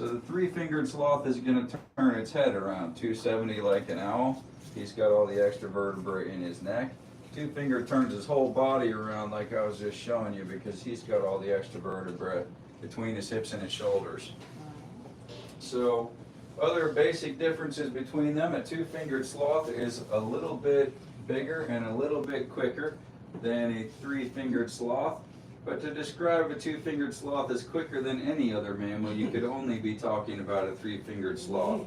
So the three-fingered sloth is going to turn its head around 270 like an owl. He's got all the extra vertebrae in his neck. Two-finger turns his whole body around like I was just showing you because he's got all the extra vertebrae between his hips and his shoulders. So other basic differences between them, a two-fingered sloth is a little bit bigger and a little bit quicker than a three-fingered sloth. But to describe a two-fingered sloth as quicker than any other mammal, you could only be talking about a three-fingered sloth.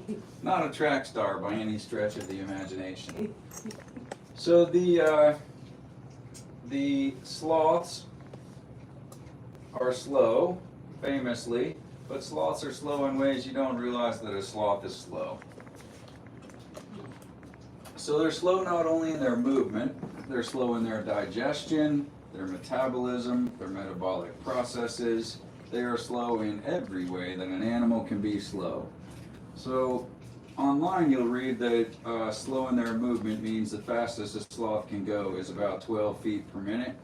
Not a track star by any stretch of the imagination. So the sloths are slow, famously, but sloths are slow in ways you don't realize that a sloth is slow. So they're slow not only in their movement, they're slow in their digestion, their metabolism, their metabolic processes. They are slow in every way that an animal can be slow. So online you'll read that slow in their movement means the fastest a sloth can go is about 12 feet per minute.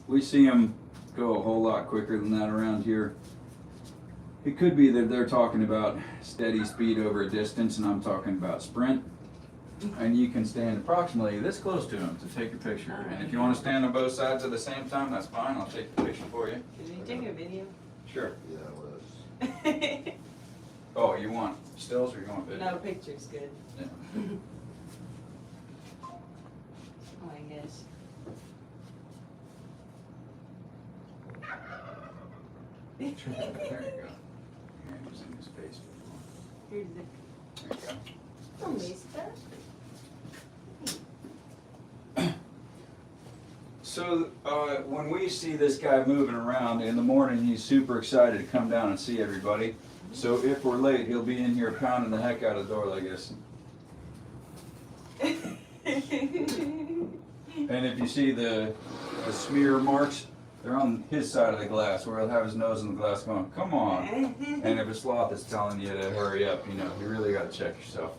We see them go a whole lot quicker than that around here. It could be that they're talking about steady speed over a distance and I'm talking about sprint. And you can stand approximately this close to them to take a picture. And if you want to stand on both sides at the same time, that's fine. I'll take the picture for you. Did you take a video? Sure. Yeah, it was. Oh, you want stills or you want video? No, picture's good. Yeah. Oh, I guess. There you go. Yeah, using his face before. Here's the. There you go. Oh, mister. So when we see this guy moving around in the morning, he's super excited to come down and see everybody. So if we're late, he'll be in here pounding the heck out of the door like this. And if you see the smear marks, they're on his side of the glass, where he'll have his nose in the glass going, come on. And if a sloth is telling you to hurry up, you know, you really got to check yourself.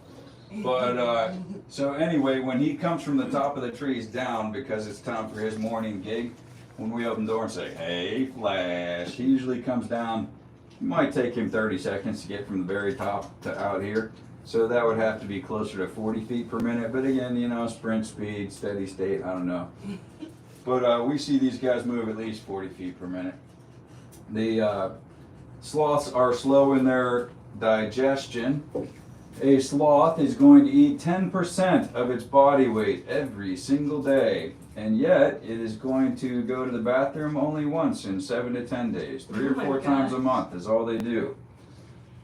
But, so anyway, when he comes from the top of the trees down, because it's time for his morning gig, when we open the door and say, hey, Flash, he usually comes down. It might take him 30 seconds to get from the very top to out here. So that would have to be closer to 40 feet per minute. But again, you know, sprint speed, steady state, I don't know. But we see these guys move at least 40 feet per minute. The sloths are slow in their digestion. A sloth is going to eat 10% of its body weight every single day, and yet it is going to go to the bathroom only once in 7 to 10 days. 3 or 4 times a month is all they do.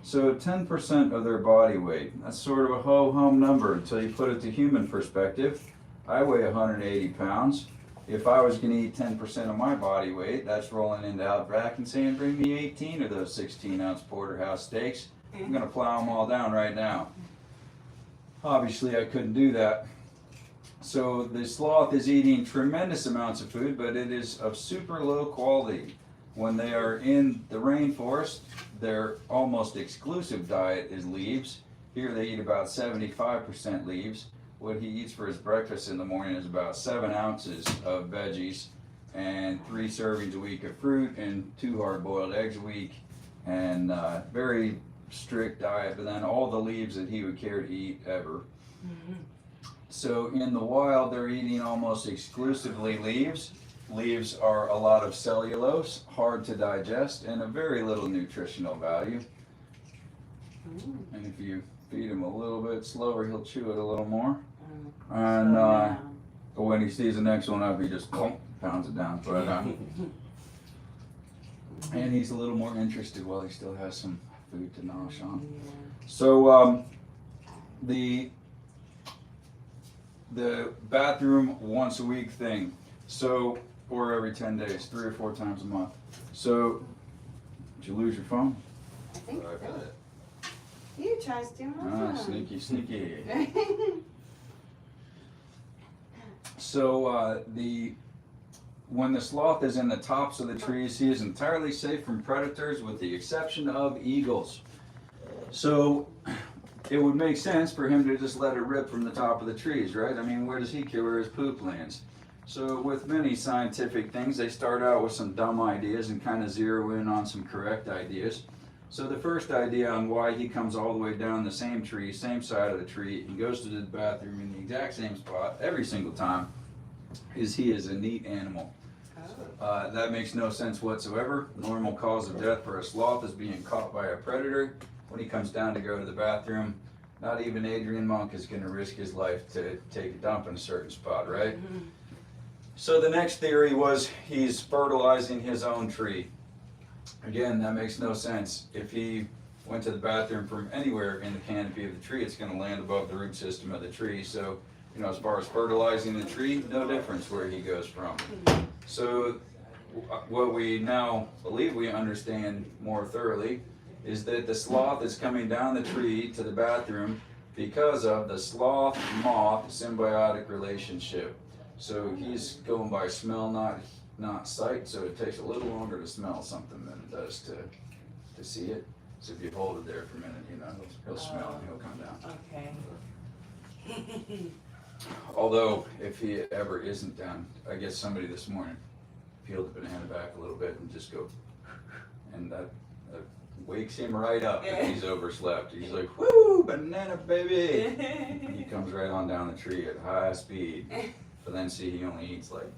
So 10% of their body weight, that's sort of a ho-hum number until you put it to human perspective. I weigh 180 pounds. If I was going to eat 10% of my body weight, that's rolling into Outback and saying, bring me 18 of those 16-ounce porterhouse steaks. I'm going to plow them all down right now. Obviously, I couldn't do that. So the sloth is eating tremendous amounts of food, but it is of super low quality. When they are in the rainforest, their almost exclusive diet is leaves. Here they eat about 75% leaves. What he eats for his breakfast in the morning is about 7 ounces of veggies and 3 servings a week of fruit and 2 hard-boiled eggs a week, and very strict diet, but then all the leaves that he would care to eat ever. So in the wild, they're eating almost exclusively leaves. Leaves are a lot of cellulose, hard to digest, and a very little nutritional value. And if you feed him a little bit slower, he'll chew it a little more. And when he sees the next one up, he just pounds it down. But and he's a little more interested while he still has some food to nourish on. So the bathroom once a week thing. So, or every 10 days, 3 or 4 times a month. So, did you lose your phone? I think I got it. you tries too much. Ah, sneaky, sneaky. So when the sloth is in the tops of the trees, he is entirely safe from predators with the exception of eagles. So it would make sense for him to just let it rip from the top of the trees, right? I mean, where does he care where his poop lands? So with many scientific things, they start out with some dumb ideas and kind of zero in on some correct ideas. So the first idea on why he comes all the way down the same tree, same side of the tree, and goes to the bathroom in the exact same spot every single time is he is a neat animal. That makes no sense whatsoever. Normal cause of death for a sloth is being caught by a predator. When he comes down to go to the bathroom, not even Adrian Monk is going to risk his life to take a dump in a certain spot, right? So the next theory was he's fertilizing his own tree. Again, that makes no sense. If he went to the bathroom from anywhere in the canopy of the tree, it's going to land above the root system of the tree. So, you know, as far as fertilizing the tree, no difference where he goes from. So what we now believe we understand more thoroughly is that the sloth is coming down the tree to the bathroom because of the sloth-moth symbiotic relationship. So he's going by smell, not sight, so it takes a little longer to smell something than it does to see it. So if you hold it there for a minute, you know, he'll smell and he'll come down. Okay. Although, if he ever isn't down, I guess somebody this morning peeled the banana back a little bit and just go, and that wakes him right up if he's overslept. He's like, whoo, banana baby! And he comes right on down the tree at high speed. But then see, he only eats like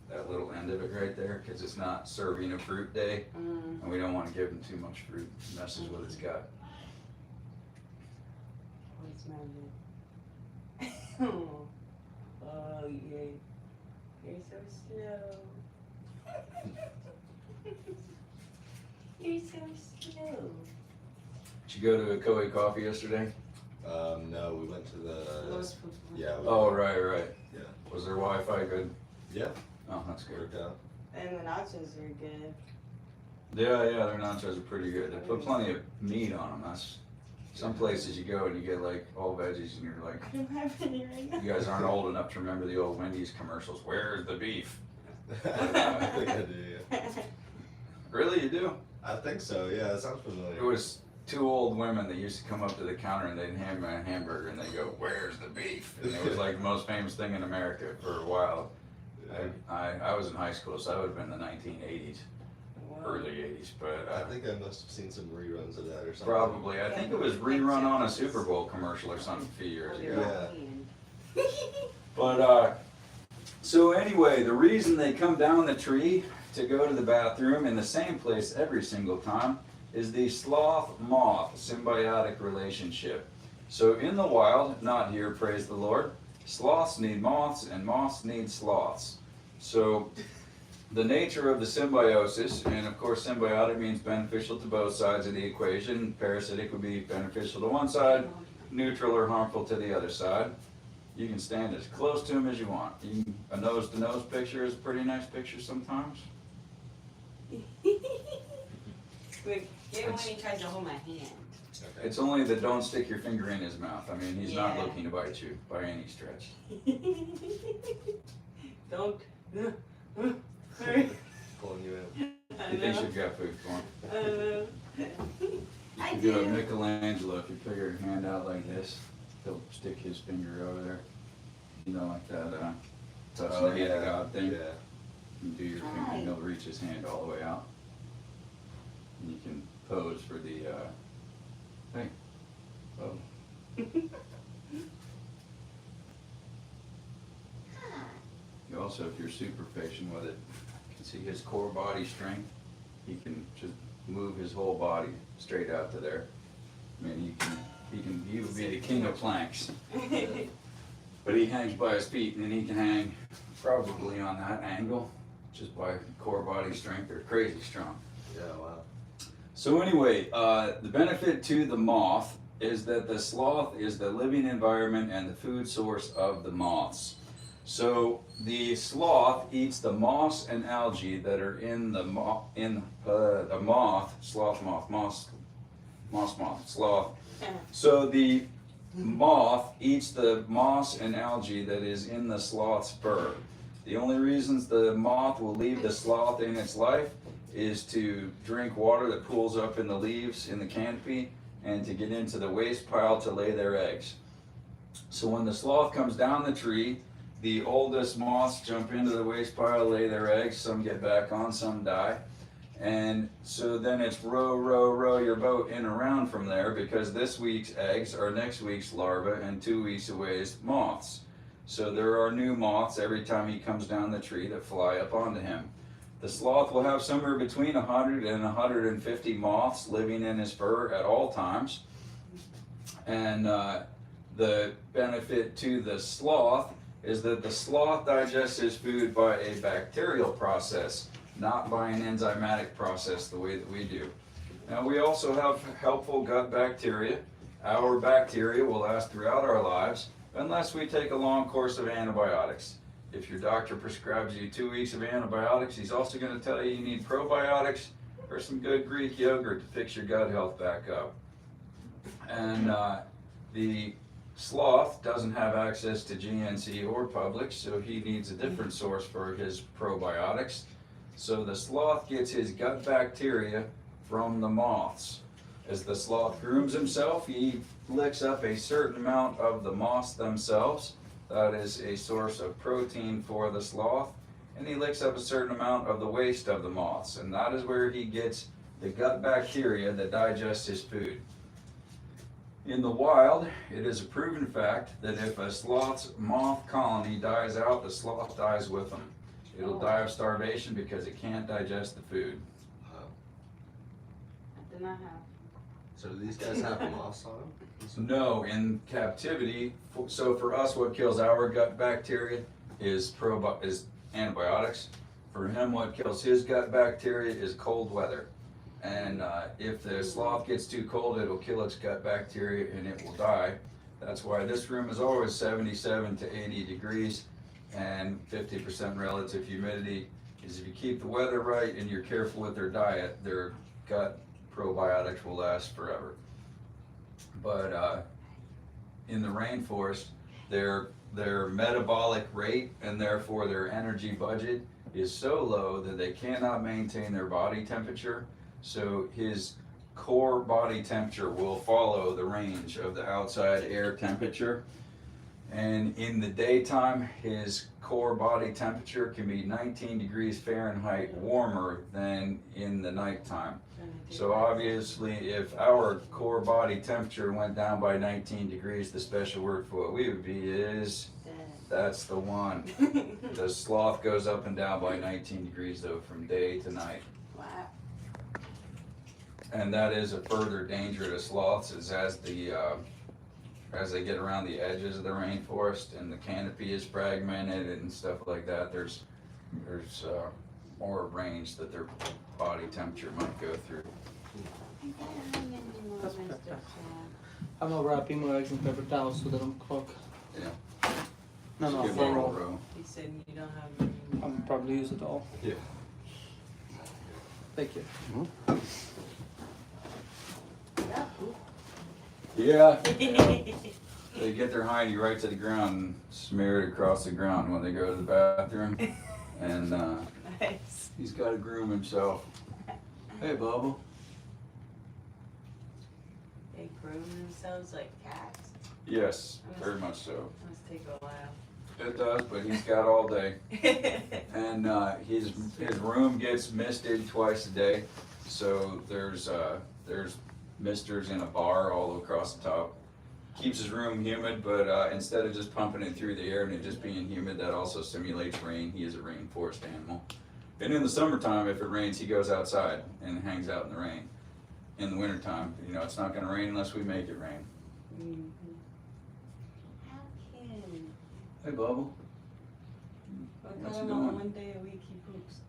that little end of it right there because it's not serving a fruit day. And we don't want to give him too much fruit. It messes with his gut. Oh, yeah. You're so slow. You're so slow. Did you go to a Koei Coffee yesterday? No, we went to the. Lowe's. Yeah. Oh, right. Yeah. Was their Wi-Fi good? Yeah. Oh, that's good. Worked out. And the nachos are good. Yeah, their nachos are pretty good. They put plenty of meat on them. That's some places you go and you get like all veggies and you're like, I don't have any right now. you guys aren't old enough to remember the old Wendy's commercials. Where's the beef? I think I do. Yeah. Really, you do? I think so. Yeah, it sounds familiar. It was two old women that used to come up to the counter and they'd hand me a hamburger and they go, "Where's the beef?" And it was like the most famous thing in America for a while. Yeah. I was in high school, so that would have been the 1980s, early 80s. But I think I must have seen some reruns of that or something. probably, I think it was rerun on a Super Bowl commercial or something a few years ago. Yeah. But so anyway, the reason they come down the tree to go to the bathroom in the same place every single time is the sloth-moth symbiotic relationship. So in the wild, not here, praise the Lord, sloths need moths and moths need sloths. So the nature of the symbiosis, and of course symbiotic means beneficial to both sides of the equation. Parasitic would be beneficial to one side, neutral or harmful to the other side. You can stand as close to them as you want. A nose-to-nose picture is a pretty nice picture sometimes. Wait, get when he tries to hold my hand. Okay. It's only that don't stick your finger in his mouth. I mean, he's not Yeah. looking to bite you by any stretch. Don't. Pulling you in. He thinks you've got food for him. You I can do a do. Michelangelo. If you put your hand out like this, he'll stick his finger over there. You know, like that touch the hand of God thing. Yeah. You do your finger, Hi. he'll reach his hand all the way out. And you can pose for the thing. Oh. You also, if you're super patient with it, you can see his core body strength. He can just move his whole body straight out to there. I mean, he would be the king of planks. But he hangs by his feet, and then he can hang probably on that angle, just by core body strength. They're crazy strong. Yeah, wow. So anyway, the benefit to the moth is that the sloth is the living environment and the food source of the moths. So the sloth eats the moss and algae that are in the sloth. So the moth eats the moss and algae that is in the sloth's fur. The only reasons the moth will leave the sloth in its life is to drink water that pools up in the leaves in the canopy and to get into the waste pile to lay their eggs. So when the sloth comes down the tree, the oldest moths jump into the waste pile, lay their eggs, some get back on, some die. And so then it's row your boat in and around from there, because this week's eggs are next week's larvae, and 2 weeks away is moths. So there are new moths every time he comes down the tree that fly up onto him. The sloth will have somewhere between 100 and 150 moths living in his fur at all times. And the benefit to the sloth is that the sloth digests his food by a bacterial process, not by an enzymatic process the way that we do. Now, we also have helpful gut bacteria. Our bacteria will last throughout our lives unless we take a long course of antibiotics. If your doctor prescribes you 2 weeks of antibiotics, he's also going to tell you need probiotics or some good Greek yogurt to fix your gut health back up. And the sloth doesn't have access to GNC or Publix, so he needs a different source for his probiotics. So the sloth gets his gut bacteria from the moths. As the sloth grooms himself, he licks up a certain amount of the moths themselves. That is a source of protein for the sloth. And he licks up a certain amount of the waste of the moths. And that is where he gets the gut bacteria that digests his food. In the wild, it is a proven fact that if a sloth's moth colony dies out, the sloth dies with them. It'll die of starvation because it can't digest the food. Wow. I did not have. So do these guys have moths on them? No, in captivity, so for us what kills our gut bacteria is antibiotics. For him, what kills his gut bacteria is cold weather. And if the sloth gets too cold, it'll kill its gut bacteria and it will die. That's why this room is always 77 to 80 degrees and 50% relative humidity. Is if you keep the weather right and you're careful with their diet, their gut probiotics will last forever. But in the rainforest, their metabolic rate and therefore their energy budget is so low that they cannot maintain their body temperature. So his core body temperature will follow the range of the outside air temperature. And in the daytime, his core body temperature can be 19 degrees Fahrenheit warmer than in the nighttime. So obviously, if our core body temperature went down by 19 degrees, the special word for what we would be is, that's the one. The sloth goes up and down by 19 degrees though from day to night. Wow. And that is a further danger to sloths, is as they get around the edges of the rainforest and the canopy is fragmented and stuff like that, there's more range that their body temperature might go through. I'm gonna wrap you my eggs in paper towels so they don't clog. Yeah. No, Just no, give for them a roll. row. He said you don't have any. I'm probably use it all. Yeah. Thank you. Yeah. They get their hiney right to the ground and smear it across the ground when they go to the bathroom. And Nice. he's got to groom himself. Hey, Bubba. They groom themselves like cats. Yes, very much so. Must take a while. It does, but he's got all day. And his room gets misted twice a day. So there's misters in a bar all across the top. Keeps his room humid, but instead of just pumping it through the air and it just being humid, that also simulates rain. He is a rainforest animal. And in the summertime, if it rains, he goes outside and hangs out in the rain. In the wintertime, it's not gonna rain unless we make it rain. Mm-hmm. How can? Hey, Bubba. We What's got he him on the doing? 1 day a week he poops.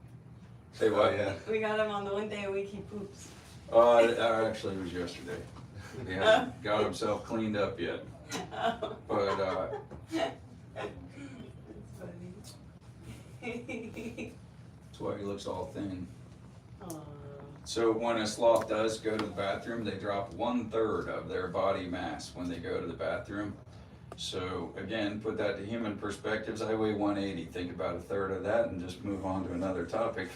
Say what? Oh, yeah. We got him on the 1 day a week he poops. Actually, it was yesterday. He hasn't got himself cleaned up yet. But That's funny. that's why he looks all thin. Aw. So when a sloth does go to the bathroom, they drop 1/3 of their body mass when they go to the bathroom. So again, put that to human perspectives. I weigh 180. Think about 1/3 of that and just move on to another topic.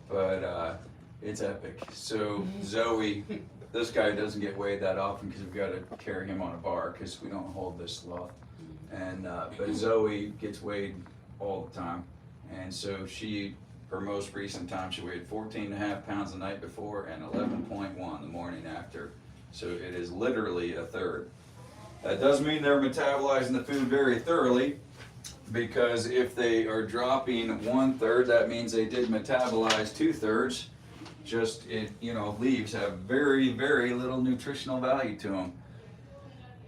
But it's epic. So Zoe, this guy doesn't get weighed that often because we've got to carry him on a bar because we don't hold this sloth. And but Zoe gets weighed all the time, and so she her most recent time, she weighed 14.5 pounds the night before and 11.1 the morning after. So it is literally a third. That does mean they're metabolizing the food very thoroughly, because if they are dropping 1/3, that means they did metabolize 2/3. Just it, leaves have very, very little nutritional value to them.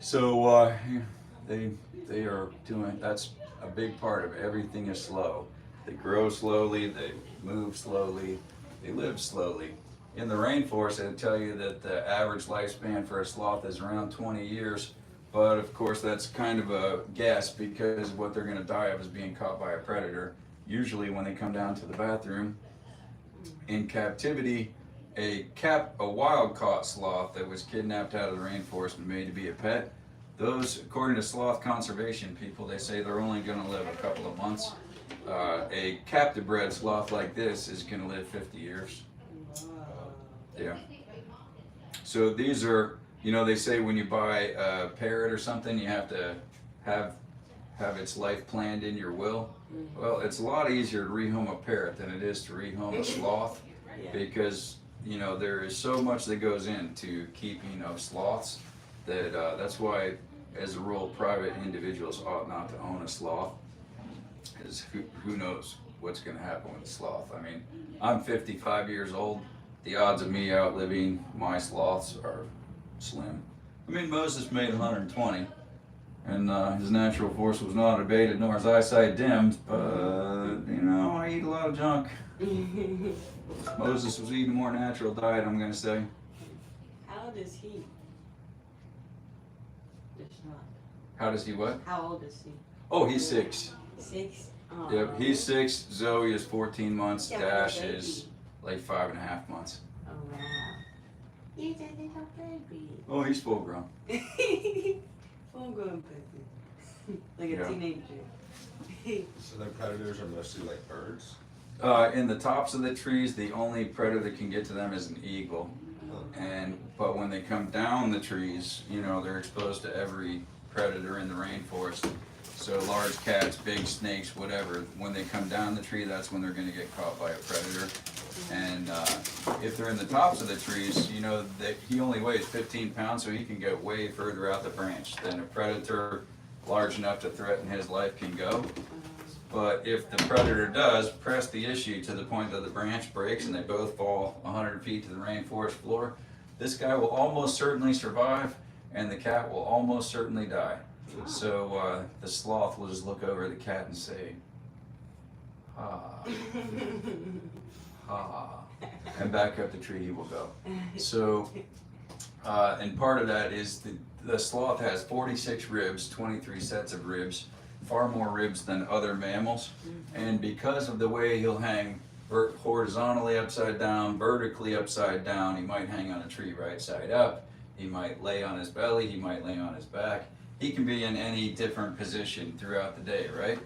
So they are doing. That's a big part of everything is slow. They grow slowly, they move slowly, they live slowly. In the rainforest, they tell you that the average lifespan for a sloth is around 20 years. But of course, that's kind of a guess, because what they're going to die of is being caught by a predator. Usually when they come down to the bathroom. In captivity, a wild caught sloth that was kidnapped out of the rainforest and made to be a pet, those, according to sloth conservation people, they say they're only going to live a couple of months. A captive bred sloth like this is going to live 50 years. Yeah. So these are, they say when you buy a parrot or something, you have to have its life planned in your will. Well, it's a lot easier to rehome a parrot than it is to rehome a sloth, because there is so much that goes into keeping of sloths that that's why, as a rule, private individuals ought not to own a sloth, because who knows what's going to happen with a sloth. I mean, I'm 55 years old. The odds of me outliving my sloths are slim. I mean, Moses made 120, and his natural force was not abated, nor his eyesight dimmed, but, I eat a lot of junk. Moses was eating a more natural diet, I'm going to say. How old is he? How does he what? How old is he? Oh, he's 6. 6? Oh. Yep, he's 6. Zoe is 14 months. Dash is like 5.5 months. Oh, wow. He's a little baby. Oh, he's full grown. Full grown baby. Like a Yeah. teenager. So their predators are mostly like birds? In the tops of the trees, the only predator that can get to them is an eagle. But when they come down the trees, they're exposed to every predator in the rainforest. So large cats, big snakes, whatever. When they come down the tree, that's when they're going to get caught by a predator. And if they're in the tops of the trees, that he only weighs 15 pounds, so he can get way further out the branch than a predator large enough to threaten his life can go. But if the predator does press the issue to the point that the branch breaks and they both fall 100 feet to the rainforest floor, this guy will almost certainly survive, and the cat will almost certainly die. So the sloth will just look over at the cat and say, "Ha, ha," and back up the tree he will go. So, and part of that is the sloth has 46 ribs, 23 sets of ribs, far more ribs than other mammals. And because of the way he'll hang horizontally upside down, vertically upside down, he might hang on a tree right side up, he might lay on his belly, he might lay on his back. He can be in any different position throughout the day, right?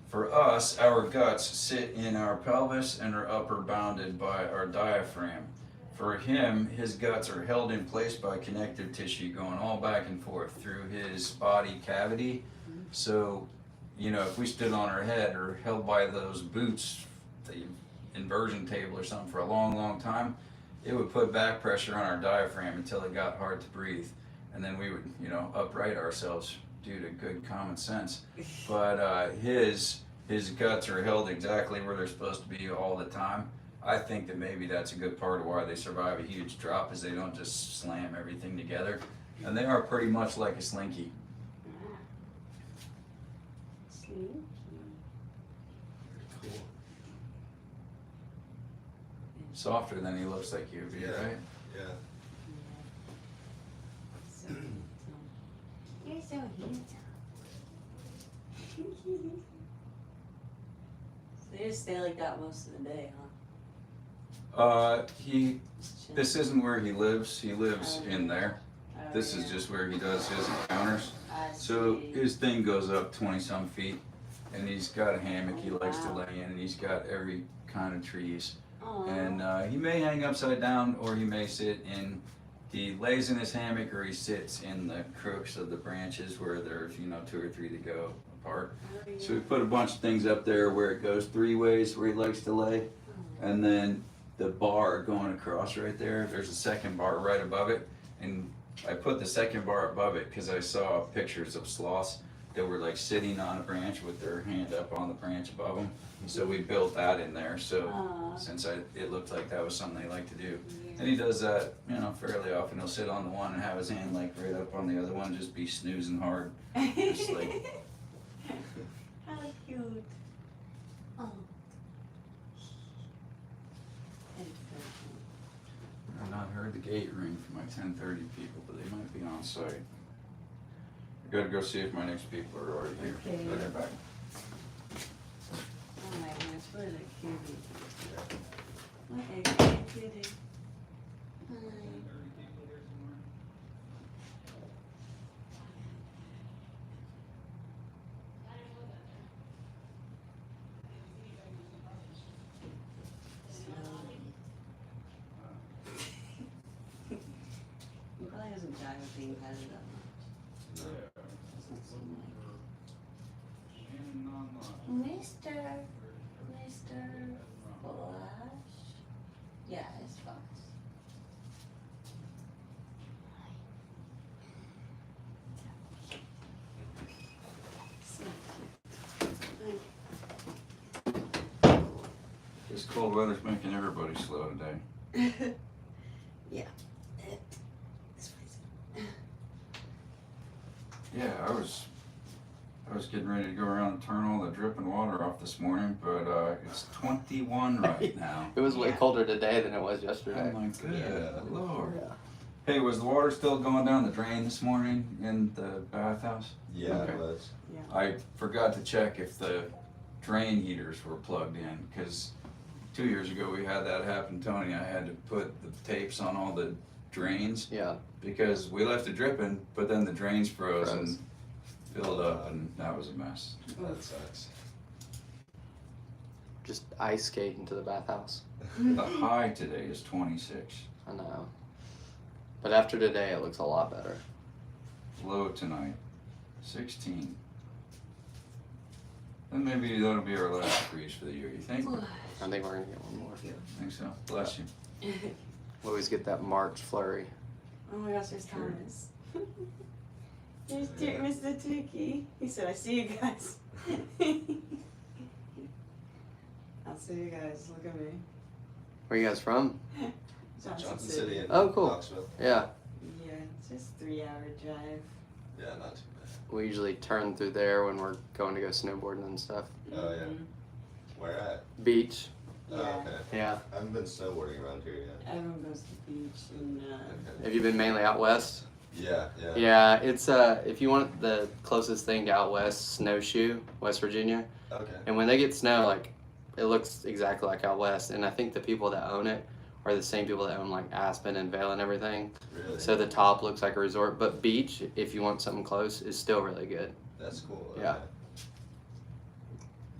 For us, our guts sit in our pelvis and are upper bounded by our diaphragm. For him, his guts are held in place by connective tissue going all back and forth through his body cavity. So, if we stood on our head or held by those boots, the inversion table or something for a long, long time, it would put back pressure on our diaphragm until it got hard to breathe. And then we would, upright ourselves due to good common sense. But his guts are held exactly where they're supposed to be all the time. I think that maybe that's a good part of why they survive a huge drop, is they don't just slam everything together. And they are pretty much like a slinky. Slinky. Cool. Softer than he looks like he would be, Yeah. right? Yeah. You're so handsome. So you just stay like that most of the day, huh? This isn't where he lives. He lives in there. This is just where he does his encounters. So his thing goes up 20-some feet, and he's got a hammock he likes to lay in, and he's got every kind of trees. And he may hang upside down, or he may sit in. He lays in his hammock, or he sits in the crooks of the branches where there's 2 or 3 to go apart. Oh, yeah. So we put a bunch of things up there where it goes 3 ways where he likes to lay. And then the bar going across right there, there's a second bar right above it. And I put the second bar above it because I saw pictures of sloths that were like sitting on a branch with their hand up on the branch above them. So we built that in there. So Aw. since it looked like that was something they like to do. Yeah. And he does that, you know, fairly often. He'll sit on the one and have his hand like right up on the other one, just be snoozing hard. Just like, How cute. Oh. I've not heard the gate ring for my 10:30 people, but they might be on site. I gotta go see if my next people are already here. Okay. But they're back. Oh my gosh, what a cutie. What a cute cutie. Hi. He probably doesn't die with being petted that much. Doesn't seem like. Mr. Flash? Yeah, it's Fox. So This cold weather's making everybody slow today. cute. Yeah. It's freezing. Yeah, I was getting ready to go around and turn all the dripping water off this morning, but it's 21 right now. It was way Yeah. colder today than it was yesterday. Oh my good Lord. Yeah. Hey, was the water still going down the drain this morning in the bathhouse? Yeah, Okay. it was. Yeah. I forgot to check if the drain heaters were plugged in, because 2 years ago we had that happen, Tony. I had to put the tapes on all the drains Yeah. because we left it dripping, but then the drains froze Froze. and filled up, and that was a mess. That sucks. Just ice skate into the bathhouse. The high today is 26. I know. But after today, it looks a lot better. Low tonight, 16. Then maybe that'll be our last freeze for the year, you think? I think we're gonna get one more. Think so? Bless you. We always get that March flurry. Oh my gosh, there's Sure. Thomas. There's Mr. Turkey. He said, I see you guys. I'll see you guys. Look at me. Where you guys from? Johnson City and Oh, cool. Knoxville. Yeah. Yeah, it's just 3-hour drive. Yeah, not too We usually turn through there when we're going to go snowboarding and stuff. Oh, yeah. Mhm. bad. Where at? Beach. Oh, Yeah. okay. Yeah. I haven't been snowboarding around here yet. Everyone goes to the beach and Okay. Have you been mainly out west? Yeah, yeah. Yeah, it's if you want the closest thing to out west, Snowshoe, West Virginia. Okay. And when they get snow, like it looks exactly like out west. And I think the people that own it are the same people that own like Aspen and Vail and everything. Really? So the top looks like a resort, but beach, if you want something close, is still really good. That's cool. Yeah. Okay.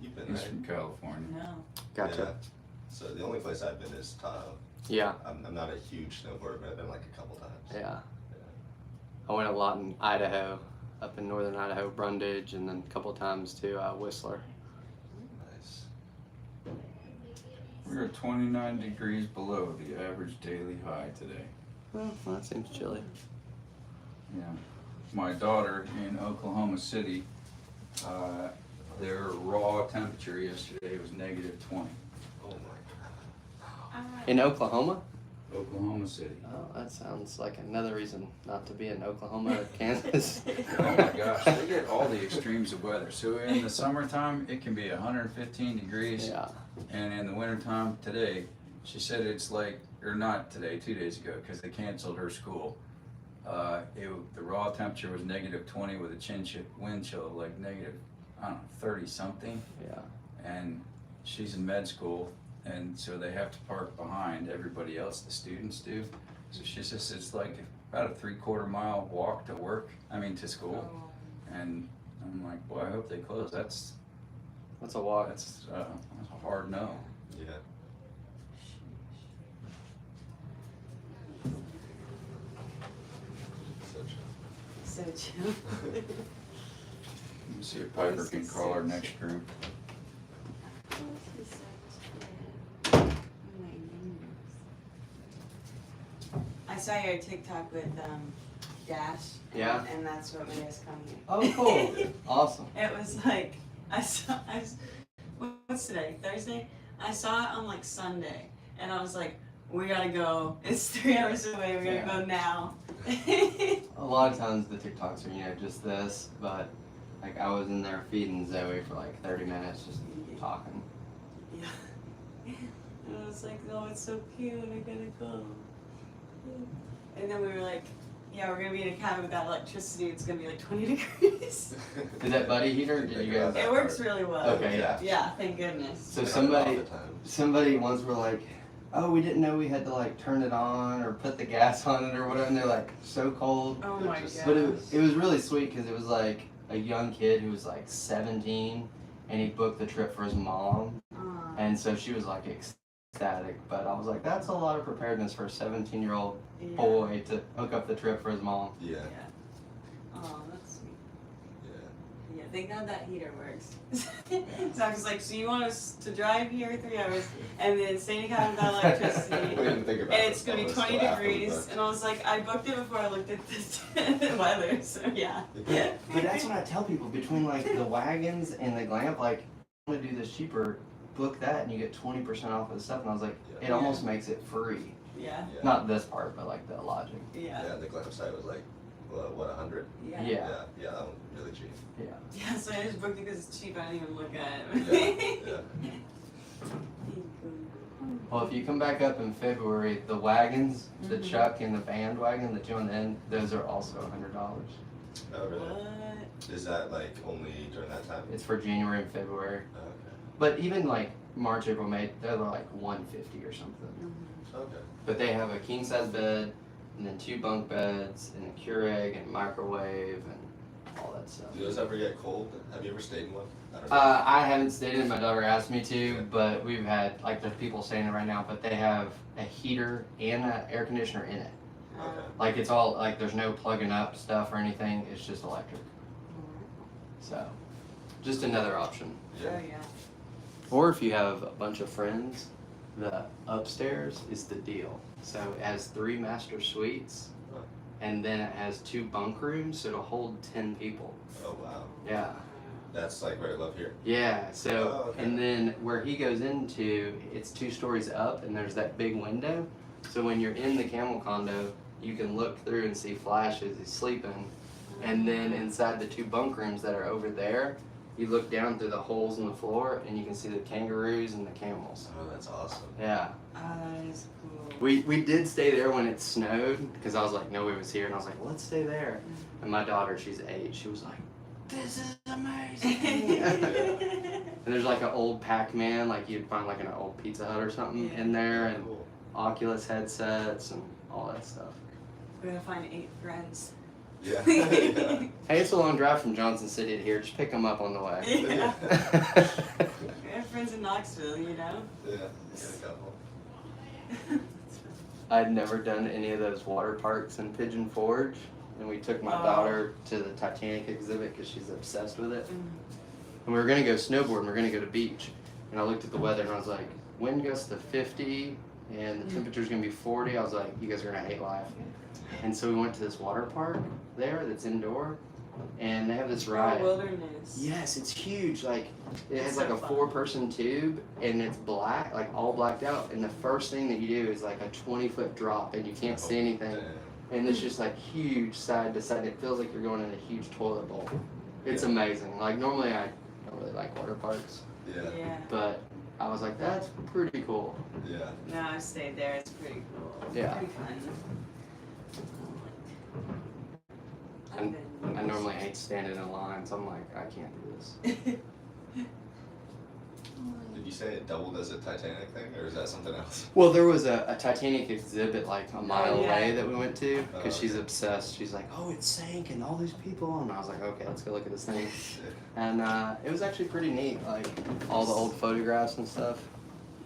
You've been He's right? from California. no. Gotcha. Yeah. So the only place I've been is Tahoe. Yeah. I'm not a huge snowboarder, but I've been like a couple times. Yeah. I went a lot in Idaho, up in northern Idaho, Brundage, and then a couple times to Whistler. Nice. We're at 29 degrees below the average daily high today. Well, that seems chilly. Yeah. My daughter in Oklahoma City, their raw temperature yesterday was -20. Oh my In Oklahoma? Oklahoma City. Oh, that sounds like another reason not to be in Oklahoma or Kansas. Oh my gosh, they get all the extremes of weather. So in the summertime, it can be 115 degrees. Yeah. And in the wintertime, today, she said it's like, or not today, 2 days ago, because they canceled her school. The raw temperature was -20 with a wind chill of like negative, I don't know, 30 something. Yeah. And she's in med school, and so they have to park behind everybody else, the students do. So she says it's like about a 3/4 mile walk to school. Oh. And I'm like, boy, I hope they close. That's That's a walk. that's a hard no. God. Yeah. So chill. So chill. Let me see if Piper can call our next group. I saw your TikTok with Dash. Yeah. And that's what made us come here. Oh, cool. Awesome. It was like what's today? Thursday? I saw it on like Sunday, and I was like, we gotta go. It's 3 hours away. We gotta go now. A lot of times the TikToks are, just this, but like I was in there feeding Zoe for like 30 minutes just talking. Yeah. And I was like, oh, it's so cute. I gotta go. And then we were like, yeah, we're gonna be in a cabin without electricity. It's gonna be like 20 degrees. Did that buddy heater? Did you guys? It works really well. Okay, yeah. Yeah, thank goodness. So somebody once were like, oh, we didn't know we had to like turn it on or put the gas on it or whatever. And they're like so cold. Oh my god. But it was really sweet because it was like a young kid who was like 17 and he booked the trip for his mom. And so she was like ecstatic. But I was like, that's a lot of preparedness for a 17-year-old boy to hook up the trip for his mom. Yeah. Oh, that's sweet. Yeah. Yeah, thank God that heater works. So I was like, so you want us to drive here 3 hours and then stay in a cabin without electricity? We didn't think about And it. it's gonna be Until 20 after we degrees, booked. and I was like, I booked it before I looked at the weather, so yeah. But that's what I tell people, between like the wagons and the glamp, like, I want to do this cheaper, book that and you get 20% off of the stuff. And I was like, it almost makes it free. Yeah, Yeah. Not this part, but like the lodging. yeah, Yeah, the glam site was like, what, 100? yeah. Yeah. Yeah, that one really cheap. Yeah. Yeah, so I just booked it because it's cheap, I didn't even look at it. Yeah. Well, if you come back up in February, the wagons, the Mhm. truck and the bandwagon, the two on the end, those are also $100. Oh, really? What? Is that like only during that time? It's for January and February. Oh, okay. But even like March, April, May, they're like $150 or something. Okay. But they have a king size bed, and then 2 bunk beds, and a Keurig, and microwave, and all that stuff. Do those ever get cold? Have you ever stayed in one? I don't know. I haven't stayed in it. My daughter asked me to, but we've had, like, there's people staying in it right now, but they have a heater and an air conditioner in it. Okay. Like, it's all, like, there's no plugging up stuff or anything. It's just electric. So, just another option. Oh, yeah. Or if you have a bunch of friends, the upstairs is the deal. So it has 3 master suites, and then it has 2 bunk rooms, so it'll hold 10 people. Oh, wow. Yeah. That's like right above here. Yeah, so, Oh, okay. and then where he goes into, it's 2 stories up, and there's that big window. So when you're in the camel condo, you can look through and see flashes, he's sleeping. And then inside the 2 bunk rooms that are over there, you look down through the holes in the floor, and you can see the kangaroos and the camels. Oh, that's awesome. Yeah. That is cool. We did stay there when it snowed, because I was like, nobody was here, and I was like, let's stay there. And my daughter, she's 8, she was like, this is amazing. And there's like an old Pac-Man, like you'd find like an old Pizza Hut or something in there, and Cool. Oculus headsets and all that stuff. We're gonna find 8 friends. Yeah. Yeah. Hey, it's a long drive from Johnson City to here. Just pick them up on the way. Yeah. We have friends in Knoxville, you know? Yeah. Get a couple. I'd never done any of those water parks in Pigeon Forge, and we took my daughter to the Titanic exhibit because she's obsessed with it. And we were gonna go snowboard, and we were gonna go to beach. And I looked at the weather, and I was like, wind gusts to 50, and the temperature's gonna be 40. I was like, you guys are gonna hate life. And so we went to this water park there that's indoor, and they have this ride. Wilderness. Yes, it's huge. Like, it It's has so like a fun. 4-person tube, and it's black, like all blacked out. And the first thing that you do is like a 20-foot drop, and you can't see anything. Damn. And it's just like huge side to side. It feels like you're going in a huge toilet bowl. It's Yeah. amazing. Like, normally I don't really like water parks, Yeah. Yeah. but I was like, that's pretty cool. Yeah. No, I've stayed there. It's pretty cool. Yeah. Pretty fun. And I normally hate standing in line, so I'm like, I can't do this. Did you say it doubled as a Titanic thing, or is that something else? Well, there was a Titanic exhibit like a mile yeah. away that we went to because Oh, she's okay. obsessed. She's like, oh, it sank and all these people. And I was like, okay, let's go look at this thing. And it was actually pretty neat, like all the old photographs and stuff.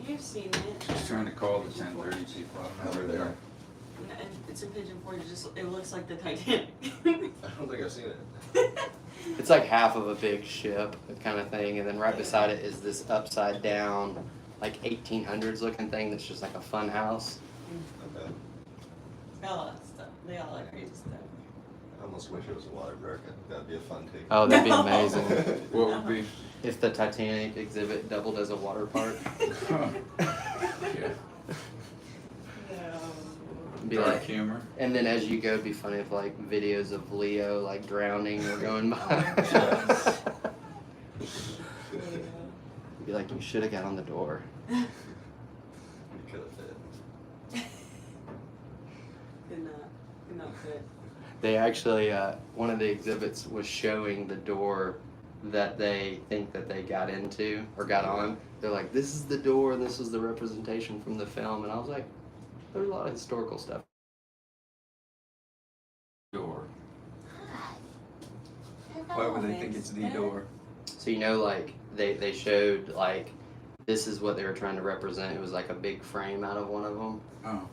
You've seen it. Just trying to call the 10:30 people. Over there. And it's a Pigeon Forge. It looks like the Titanic. I don't think I've seen it. It's like half of a big ship kind of thing, and then right beside it is this upside down, like 1800s looking thing that's just like a fun house. Okay. It's got a lot of stuff. They got a lot of crazy stuff. I almost wish it was a water park. I think that'd be a fun take. Oh, that'd be amazing. What would be? If the Titanic exhibit doubled as a water park. Yeah. Be Dark like, humor. and then as you go, it'd be funny if like videos of Leo like drowning or going by. Be like, you should have got on the door. You could have fit. Could not fit. They actually, one of the exhibits was showing the door that they think that they got into or got on. They're like, this is the door and this is the representation from the film. And I was like, there's a lot of historical stuff. Door. Why would they think it's the door? So you know, like they showed like this is what they were trying to represent. It was like a big frame out of one of them. Oh.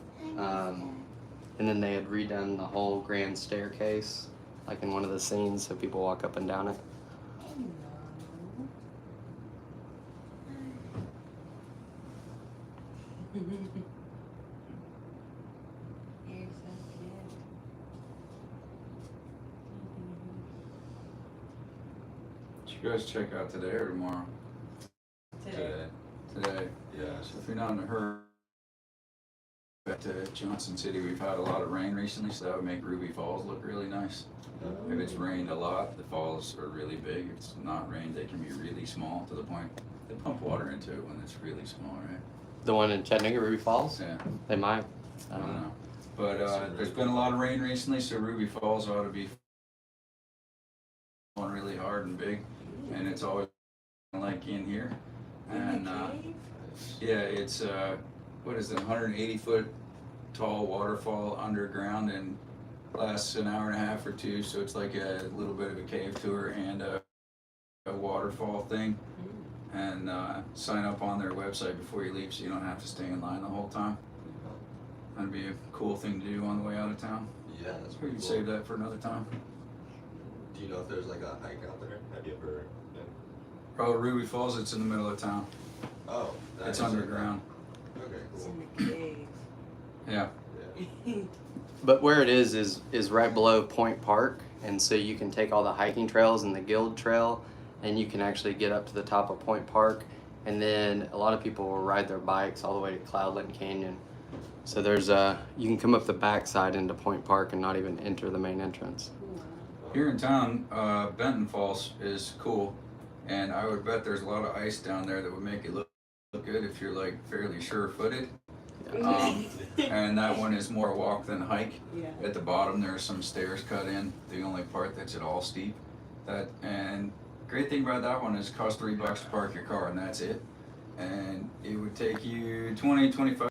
And then they had redone the whole grand staircase, like in one of the scenes, so people walk up and down it. You're so cute. Did you guys check out today or tomorrow? Today. Today. Yeah. So if you're not in a hurry, back to Johnson City, we've had a lot of rain recently, so that would make Ruby Falls look really nice. If it's rained a lot, the falls are really big. If it's not rained, they can be really small to the point they pump water into it when it's really small, right? The one in Chattanooga, Ruby Falls? Yeah. They might. I don't know. But there's been a lot of rain recently, so Ruby Falls ought to be falling really hard and big, and it's always like in here. And yeah, it's what is it, 180 foot tall waterfall underground and lasts an hour and a half or two, so it's like a little bit of a cave tour and a waterfall thing. And sign up on their website before you leave so you don't have to stay in line the whole time. That'd be a cool thing to do on the way out of town. Yeah, that's We pretty can cool. save that for another time. Do you know if there's like a hike out there? Have you ever been? Oh, Ruby Falls, it's in the middle of town. Oh, that It's is underground. Okay, It's cool. in the cave. Yeah. Yeah. But where it is right below Point Park, and so you can take all the hiking trails and the Guild Trail, and you can actually get up to the top of Point Park, and then a lot of people will ride their bikes all the way to Cloudland Canyon. So there's you can come up the backside into Point Park and not even enter the main entrance. Here in town, Benton Falls is cool, and I would bet there's a lot of ice down there that would make it look good if you're like fairly sure-footed. And that one is more walk than hike. Yeah. At the bottom, there are some stairs cut in. The only part that's at all steep. And great thing about that one is it costs $3 to park your car, and that's it. And it would take you 20, 25